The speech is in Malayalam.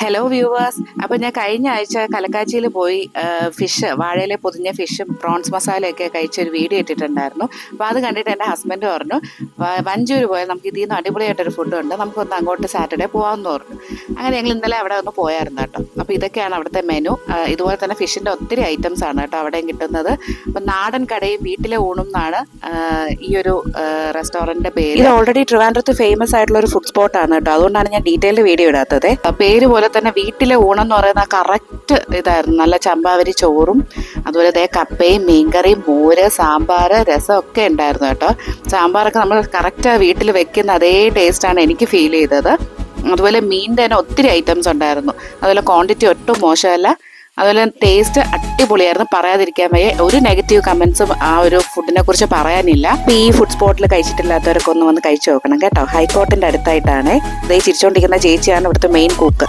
Hello viewers. അപ്പോൾ ഞാൻ കഴിഞ്ഞ ആഴ്ച കലക്കാച്ചിയിൽ പോയി ഫിഷ് വാഴയിലെ പൊതിഞ്ഞ ഫിഷും പ്രോൺസ് മസാലയൊക്കെ കഴിച്ചൊരു വീഡിയോ ഇട്ടിട്ടുണ്ടായിരുന്നു. അപ്പോൾ അത് കണ്ടിട്ട് എൻ്റെ ഹസ്ബൻഡ് പറഞ്ഞു, വഞ്ചൂർ പോയാൽ നമുക്ക് ഇതിൽ നിന്ന് അടിപൊളിയായിട്ടൊരു ഫുഡ് ഉണ്ട്, നമുക്കൊന്ന് അങ്ങോട്ട് സാറ്റർഡേ പോകാമെന്ന് പറഞ്ഞു. അങ്ങനെ ഞങ്ങൾ ഇന്നലെ അവിടെ ഒന്ന് പോയായിരുന്നു കേട്ടോ. അപ്പോൾ ഇതൊക്കെയാണ് അവിടുത്തെ മെനു. ഇതുപോലെ തന്നെ ഫിഷിൻ്റെ ഒത്തിരി ഐറ്റംസ് ആണ് കേട്ടോ അവിടെയും കിട്ടുന്നത്. അപ്പം നാടൻ കടയും വീട്ടിലെ ഊണും എന്നാണ് ഈ ഒരു റെസ്റ്റോറൻറ്റിൻ്റെ പേര്. ഇത് ഓൾറെഡി ട്രിവാൻഡ്രത്ത് ഫേമസ് ആയിട്ടുള്ള ഒരു ഫുഡ് സ്പോട്ടാണ് കേട്ടോ. അതുകൊണ്ടാണ് ഞാൻ ഡീറ്റെയിൽഡ് വീഡിയോ ഇടാത്തത്. പേര് പോലെ തന്നെ വീട്ടിലെ ഊണെന്ന് പറയുന്ന കറക്റ്റ് ഇതായിരുന്നു. നല്ല ചമ്പാവരി ചോറും അതുപോലെ കപ്പയും മീൻകറിയും മോര് സാമ്പാർ രസം ഒക്കെ ഉണ്ടായിരുന്നു കേട്ടോ. സാമ്പാറൊക്കെ നമ്മൾ കറക്റ്റ് വീട്ടിൽ വെക്കുന്ന അതേ ടേസ്റ്റാണ് എനിക്ക് ഫീൽ ചെയ്തത്. അതുപോലെ മീനിൻ്റെ തന്നെ ഒത്തിരി ഐറ്റംസ് ഉണ്ടായിരുന്നു. അതുപോലെ ക്വാണ്ടിറ്റി ഒട്ടും മോശമല്ല. അതുപോലെ ടേസ്റ്റ് അടിപൊളിയായിരുന്നു, പറയാതിരിക്കാൻ വയ്യ. ഒരു നെഗറ്റീവ് കമൻസും ആ ഒരു ഫുഡിനെ കുറിച്ച് പറയാനില്ല. ഈ ഫുഡ് സ്പോട്ടിൽ കഴിച്ചിട്ടില്ലാത്തവരൊക്കെ ഒന്ന് വന്ന് കഴിച്ചു നോക്കണം കേട്ടോ. ഹൈക്കോർട്ടിൻ്റെ അടുത്തായിട്ടാണ്. ഇതേ ചിരിച്ചുകൊണ്ടിരിക്കുന്ന ചേച്ചിയാണ് ഇവിടുത്തെ മെയിൻ കുക്ക്.